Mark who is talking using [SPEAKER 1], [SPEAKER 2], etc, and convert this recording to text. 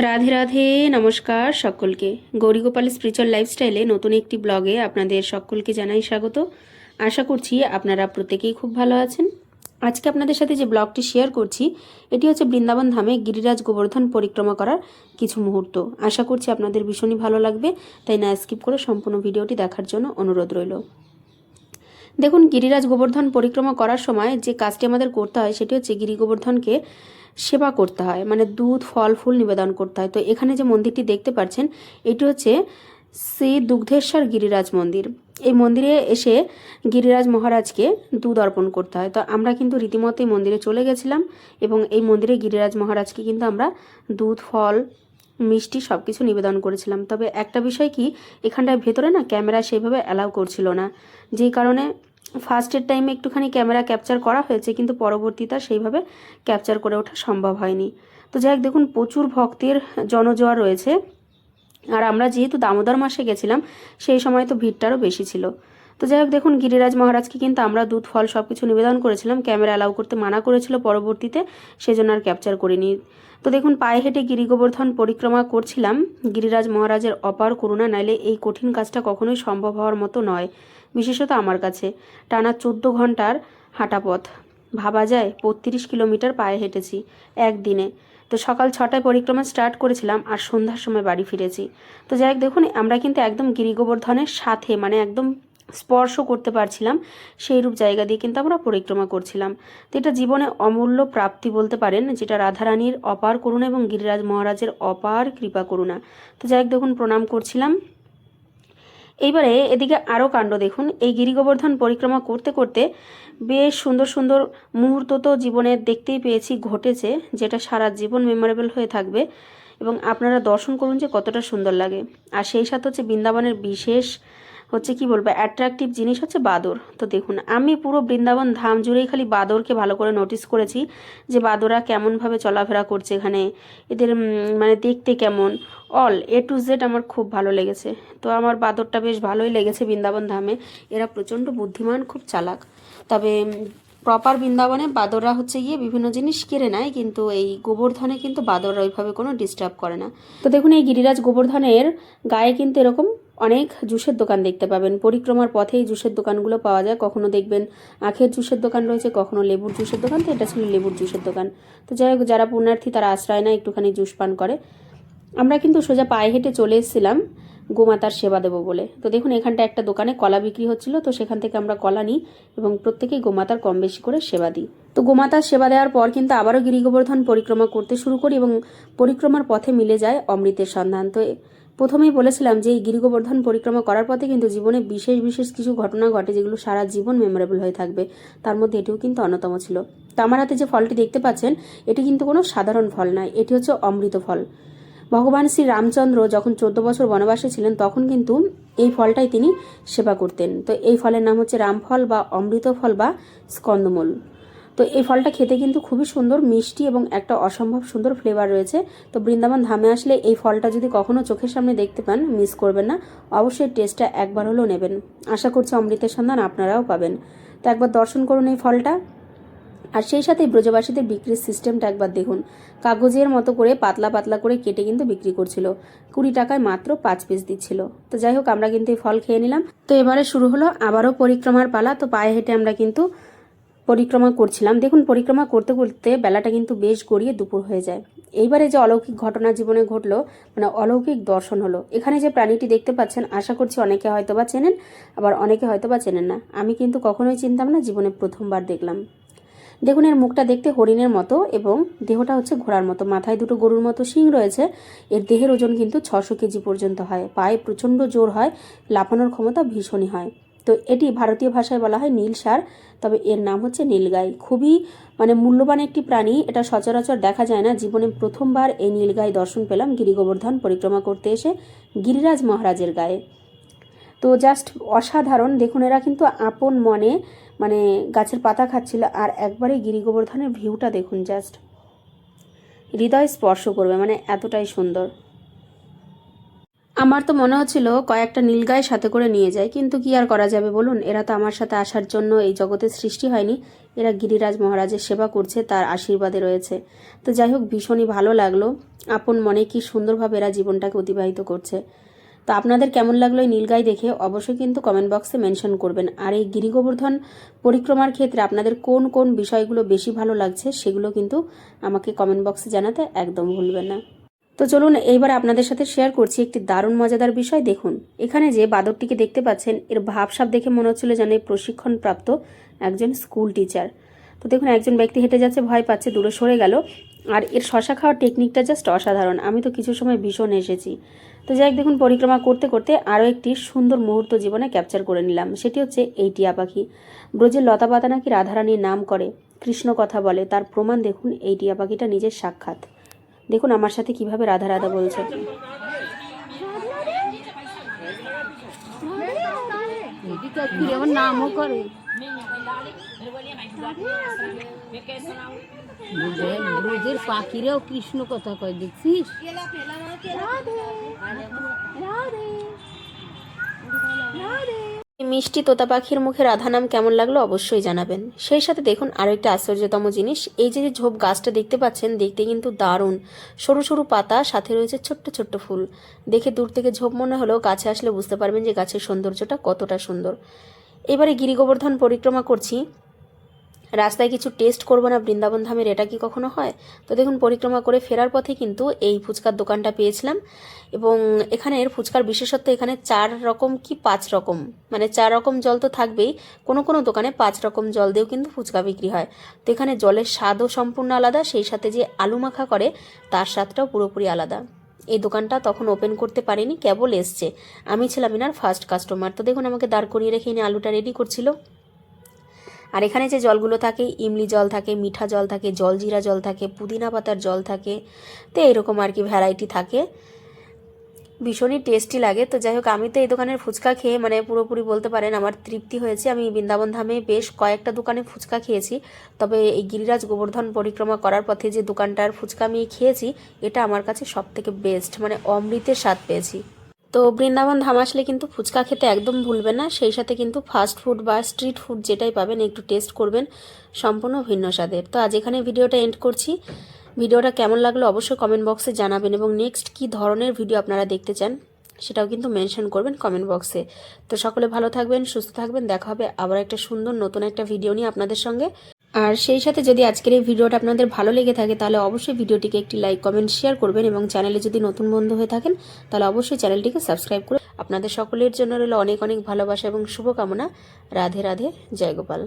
[SPEAKER 1] রাধে রাধে, নমস্কার সকলকে। গৌরীগোপাল স্পিরিচুয়াল লাইফস্টাইলে নতুন একটি ব্লগে আপনাদের সকলকে জানাই স্বাগত। আশা করছি আপনারা প্রত্যেকেই খুব ভালো আছেন। আজকে আপনাদের সাথে যে ব্লগটি শেয়ার করছি এটি হচ্ছে বৃন্দাবন ধামে গিরিরাজ গোবর্ধন পরিক্রমা করার কিছু মুহূর্ত। আশা করছি আপনাদের ভীষণই ভালো লাগবে, তাই না স্কিপ করে সম্পূর্ণ ভিডিওটি দেখার জন্য অনুরোধ রইল। দেখুন, গিরিরাজ গোবর্ধন পরিক্রমা করার সময় যে কাজটি আমাদের করতে হয় সেটি হচ্ছে গিরি গোবর্ধনকে সেবা করতে হয়, মানে দুধ ফল ফুল নিবেদন করতে হয়। তো এখানে যে মন্দিরটি দেখতে পাচ্ছেন এটি হচ্ছে শ্রী দুগ্ধেশ্বর গিরিরাজ মন্দির। এই মন্দিরে এসে গিরিরাজ মহারাজকে দুধ অর্পণ করতে হয়। তো আমরা কিন্তু রীতিমতো এই মন্দিরে চলে গেছিলাম এবং এই মন্দিরে গিরিরাজ মহারাজকে কিন্তু আমরা দুধ ফল মিষ্টি সব কিছু নিবেদন করেছিলাম। তবে একটা বিষয় কি, এখানটায় ভেতরে না ক্যামেরা সেইভাবে অ্যালাউ করছিল না, যেই কারণে ফার্স্টের টাইমে একটুখানি ক্যামেরা ক্যাপচার করা হয়েছে, কিন্তু পরবর্তীতে সেইভাবে ক্যাপচার করে ওঠা সম্ভব হয়নি। তো যাই হোক, দেখুন প্রচুর ভক্তের জনজোয়ার রয়েছে। আর আমরা যেহেতু দামোদর মাসে গেছিলাম সেই সময় তো ভিড়টারও বেশি ছিল। তো যাই হোক, দেখুন গিরিরাজ মহারাজকে কিন্তু আমরা দুধ ফল সব কিছু নিবেদন করেছিলাম। ক্যামেরা অ্যালাউ করতে মানা করেছিল পরবর্তীতে, সেজন্য আর ক্যাপচার করিনি। তো দেখুন, পায়ে হেঁটে গিরি গোবর্ধন পরিক্রমা করছিলাম। গিরিরাজ মহারাজের অপার করুণা, নাইলে এই কঠিন কাজটা কখনোই সম্ভব হওয়ার মতো নয়, বিশেষত আমার কাছে। টানা 14 ঘন্টার হাঁটা পথ, ভাবা যায় 32 কিলোমিটার পায়ে হেঁটেছি একদিনে। তো সকাল 6টায় পরিক্রমা স্টার্ট করেছিলাম আর সন্ধ্যার সময় বাড়ি ফিরেছি। তো যাই হোক, দেখুন আমরা কিন্তু একদম গিরি গোবর্ধনের সাথে, মানে একদম স্পর্শ করতে পারছিলাম সেই রূপ জায়গা দিয়ে কিন্তু আমরা পরিক্রমা করছিলাম। তো এটা জীবনে অমূল্য প্রাপ্তি বলতে পারেন, যেটা রাধারানীর অপার করুণা এবং গিরিরাজ মহারাজের অপার কৃপা করুণা। তো যাই হোক, দেখুন প্রণাম করছিলাম। এইবারে এদিকে আরও কাণ্ড দেখুন। এই গিরি গোবর্ধন পরিক্রমা করতে করতে বেশ সুন্দর সুন্দর মুহূর্ত তো জীবনে দেখতেই পেয়েছি, ঘটেছে, যেটা সারা জীবন মেমোরেবল হয়ে থাকবে। এবং আপনারা দর্শন করুন যে কতটা সুন্দর লাগে। আর সেই সাথে হচ্ছে বৃন্দাবনের বিশেষ হচ্ছে কি বলবো অ্যাট্রাকটিভ জিনিস হচ্ছে বাদর। তো দেখুন, আমি পুরো বৃন্দাবন ধাম জুড়েই খালি বাদরকে ভালো করে নোটিস করেছি, যে বাদররা কেমনভাবে চলাফেরা করছে এখানে, এদের মানে দেখতে কেমন, অল টু জেড আমার খুব ভালো লেগেছে। তো আমার বাদরটা বেশ ভালোই লেগেছে বৃন্দাবন ধামে। এরা প্রচণ্ড বুদ্ধিমান, খুব চালাক। তবে প্রপার বৃন্দাবনে বাদররা হচ্ছে গিয়ে বিভিন্ন জিনিস কেড়ে নেয়, কিন্তু এই গোবর্ধনে কিন্তু বাদররা ওইভাবে কোনো ডিস্টার্ব করে না। তো দেখুন, এই গিরিরাজ গোবর্ধনের গায়ে কিন্তু এরকম অনেক জুসের দোকান দেখতে পাবেন। পরিক্রমার পথেই জুসের দোকানগুলো পাওয়া যায়। কখনো দেখবেন আখের জুসের দোকান রয়েছে, কখনো লেবুর জুসের দোকান। তো এটা ছিল লেবুর জুসের দোকান। তো যাই হোক, যারা পুণ্যার্থী তারা আশ্রয় নেয়, একটুখানি জুস পান করে। আমরা কিন্তু সোজা পায়ে হেঁটে চলে এসেছিলাম গোমাতার সেবা দেবো বলে। তো দেখুন, এখানটা একটা দোকানে কলা বিক্রি হচ্ছিল, তো সেখান থেকে আমরা কলা নিই এবং প্রত্যেকেই গোমাতার কম বেশি করে সেবা দিই। তো গোমাতার সেবা দেওয়ার পর কিন্তু আবারও গিরি গোবর্ধন পরিক্রমা করতে শুরু করি এবং পরিক্রমার পথে মিলে যায় অমৃতের সন্ধান। তো প্রথমেই বলেছিলাম যে এই গিরি গোবর্ধন পরিক্রমা করার পথে কিন্তু জীবনে বিশেষ বিশেষ কিছু ঘটনা ঘটে, যেগুলো সারা জীবন মেমোরেবল হয়ে থাকবে। তার মধ্যে এটিও কিন্তু অন্যতম ছিল। তো আমার হাতে যে ফলটি দেখতে পাচ্ছেন এটি কিন্তু কোনো সাধারণ ফল নয়, এটি হচ্ছে অমৃত ফল। ভগবান শ্রী রামচন্দ্র যখন 14 বছর বনবাসে ছিলেন তখন কিন্তু এই ফলটাই তিনি সেবা করতেন। তো এই ফলের নাম হচ্ছে রামফল বা অমৃত ফল বা স্কন্দমূল। তো এই ফলটা খেতে কিন্তু খুবই সুন্দর, মিষ্টি এবং একটা অসম্ভব সুন্দর ফ্লেভার রয়েছে। তো বৃন্দাবন ধামে আসলে এই ফলটা যদি কখনো চোখের সামনে দেখতে পান, মিস করবেন না, অবশ্যই টেস্টটা একবার হলেও নেবেন। আশা করছি অমৃতের সন্ধান আপনারাও পাবেন। তো একবার দর্শন করুন এই ফলটা। আর সেই সাথে ব্রজবাসীদের বিক্রির সিস্টেমটা একবার দেখুন। কাগজের মতো করে পাতলা পাতলা করে কেটে কিন্তু বিক্রি করছিল। 20 টাকায় মাত্র 5 পিস দিচ্ছিল। তো যাই হোক, আমরা কিন্তু এই ফল খেয়ে নিলাম। তো এবারে শুরু হলো আবারও পরিক্রমার পালা। তো পায়ে হেঁটে আমরা কিন্তু পরিক্রমা করছিলাম। দেখুন, পরিক্রমা করতে করতে বেলাটা কিন্তু বেশ গড়িয়ে দুপুর হয়ে যায়। এইবারে যে অলৌকিক ঘটনা জীবনে ঘটলো, মানে অলৌকিক দর্শন হলো। এখানে যে প্রাণীটি দেখতে পাচ্ছেন, আশা করছি অনেকে হয়তোবা চেনেন, আবার অনেকে হয়তোবা চেনেন না। আমি কিন্তু কখনোই চিনতাম না, জীবনে প্রথমবার দেখলাম। দেখুন, এর মুখটা দেখতে হরিণের মতো এবং দেহটা হচ্ছে ঘোড়ার মতো, মাথায় দুটো গরুর মতো শিং রয়েছে। এর দেহের ওজন কিন্তু 600 কেজি পর্যন্ত হয়। পায়ে প্রচণ্ড জোর হয়, লাফানোর ক্ষমতা ভীষণই হয়। তো এটি ভারতীয় ভাষায় বলা হয় নীল ষাঁড়, তবে এর নাম হচ্ছে নীলগাই। খুবই মানে মূল্যবান একটি প্রাণী, এটা সচরাচর দেখা যায় না। জীবনে প্রথমবার এই নীলগাই দর্শন পেলাম গিরি গোবর্ধন পরিক্রমা করতে এসে গিরিরাজ মহারাজের গায়ে। তো জাস্ট অসাধারণ। দেখুন, এরা কিন্তু আপন মনে মানে গাছের পাতা খাচ্ছিল, আর একবারে গিরি গোবর্ধনের ভিউটা দেখুন, জাস্ট হৃদয় স্পর্শ করবে, মানে এতটাই সুন্দর। আমার তো মনে হচ্ছিল কয়েকটা নীলগাই সাথে করে নিয়ে যায়, কিন্তু কি আর করা যাবে বলুন, এরা তো আমার সাথে আসার জন্য এই জগতে সৃষ্টি হয়নি। এরা গিরিরাজ মহারাজের সেবা করছে, তার আশীর্বাদে রয়েছে। তো যাই হোক, ভীষণই ভালো লাগলো। আপন মনে কি সুন্দরভাবে এরা জীবনটাকে অতিবাহিত করছে। তো আপনাদের কেমন লাগলো এই নীলগাই দেখে অবশ্যই কিন্তু কমেন্ট বক্সে মেনশন করবেন। আর এই গিরি গোবর্ধন পরিক্রমার ক্ষেত্রে আপনাদের কোন কোন বিষয়গুলো বেশি ভালো লাগছে সেগুলো কিন্তু আমাকে কমেন্ট বক্সে জানাতে একদম ভুলবেন না। তো চলুন এইবার আপনাদের সাথে শেয়ার করছি একটি দারুণ মজাদার বিষয়। দেখুন, এখানে যে বাঁদরটিকে দেখতে পাচ্ছেন, এর ভাবসাব দেখে মনে হচ্ছিল যেন প্রশিক্ষণপ্রাপ্ত একজন স্কুল টিচার। তো দেখুন, একজন ব্যক্তি হেঁটে যাচ্ছে, ভয় পাচ্ছে, দূরে সরে গেল। আর এর শশা খাওয়ার টেকনিকটা জাস্ট অসাধারণ। আমি তো কিছু সময় ভীষণ এসেছি। তো যাই হোক, দেখুন দেখুন করতে করতে আরও একটি সুন্দর মুহূর্ত জীবনে ক্যাপচার করে নিলাম। সেটি হচ্ছে এই টিয়া পাখি। ব্রজের লতা পাতা নাকি রাধারানীর নাম করে, কৃষ্ণ কথা বলে, তার প্রমাণ দেখুন এই টিয়া পাখিটা নিজের সাক্ষাৎ। দেখুন আমার সাথে কিভাবে রাধা রাধা বলছে।
[SPEAKER 2] নামও করে ব্রজের পাখিরাও কৃষ্ণ কথা কয়, দেখছিস?
[SPEAKER 1] মিষ্টি তোতা পাখির মুখে রাধা নাম কেমন লাগলো অবশ্যই জানাবেন। সেই সাথে দেখুন আরও একটা আশ্চর্যতম জিনিস, এই যে ঝোপ গাছটা দেখতে পাচ্ছেন, দেখতে কিন্তু দারুণ। সরু সরু পাতা, সাথে রয়েছে ছোট্ট ছোট্ট ফুল। দেখে দূর থেকে ঝোপ মনে হলেও কাছে আসলে বুঝতে পারবেন যে গাছের সৌন্দর্যটা কতটা সুন্দর। এবারে গিরি গোবর্ধন পরিক্রমা করছি, রাস্তায় কিছু টেস্ট করবো না বৃন্দাবন ধামের, এটা কি কখনো হয়? তো দেখুন, পরিক্রমা করে ফেরার পথে কিন্তু এই ফুচকার দোকানটা পেয়েছিলাম। এবং এখানের ফুচকার বিশেষত্ব, এখানে 4 রকম কি 5 রকম, মানে 4 রকম জল তো থাকবেই, কোনো কোনো দোকানে 5 রকম জল দিয়েও কিন্তু ফুচকা বিক্রি হয়। তো এখানে জলের স্বাদও সম্পূর্ণ আলাদা, সেই সাথে যে আলু মাখা করে তার স্বাদটাও পুরোপুরি আলাদা। এই দোকানটা তখন ওপেন করতে পারিনি, কেবল এসছে। আমি ছিলাম এনার ফার্স্ট কাস্টমার। তো দেখুন আমাকে দাঁড় করিয়ে রেখে এনে আলুটা রেডি করছিল। আর এখানে যে জলগুলো থাকে, ইমলি জল থাকে, মিঠা জল থাকে, জলজিরা জল থাকে, পুদিনা পাতার জল থাকে, তো এরকম আর কি ভ্যারাইটি থাকে, ভীষণই টেস্টি লাগে। তো যাই হোক, আমি তো এই দোকানের ফুচকা খেয়ে মানে পুরোপুরি বলতে পারেন আমার তৃপ্তি হয়েছে। আমি বৃন্দাবন ধামে বেশ কয়েকটা দোকানে ফুচকা খেয়েছি, তবে এই গিরিরাজ গোবর্ধন পরিক্রমা করার পথে যে দোকানটার ফুচকা আমি খেয়েছি, এটা আমার কাছে সবথেকে বেস্ট, মানে অমৃতের স্বাদ পেয়েছি। তো বৃন্দাবন ধাম আসলে কিন্তু ফুচকা খেতে একদম ভুলবেন না, সেই সাথে কিন্তু ফাস্ট ফুড বা স্ট্রিট ফুড যেটাই পাবেন একটু টেস্ট করবেন, সম্পূর্ণ ভিন্ন স্বাদের। তো আজ এখানে ভিডিওটা এন্ড করছি। ভিডিওটা কেমন লাগলো অবশ্যই কমেন্ট বক্সে জানাবেন, এবং নেক্সট কী ধরনের ভিডিও আপনারা দেখতে চান সেটাও কিন্তু মেনশন করবেন কমেন্ট বক্সে। তো সকলে ভালো থাকবেন, সুস্থ থাকবেন, দেখা হবে আবার একটা সুন্দর নতুন একটা ভিডিও নিয়ে আপনাদের সঙ্গে। আর সেই সাথে যদি আজকের এই ভিডিওটা আপনাদের ভালো লেগে থাকে তাহলে অবশ্যই ভিডিওটিকে একটি লাইক কমেন্ট শেয়ার করবেন, এবং চ্যানেলে যদি নতুন বন্ধু হয়ে থাকেন তাহলে অবশ্যই চ্যানেলটিকে সাবস্ক্রাইব করে আপনাদের সকলের জন্য রইল অনেক অনেক ভালোবাসা এবং শুভকামনা। রাধে রাধে, জয় গোপাল।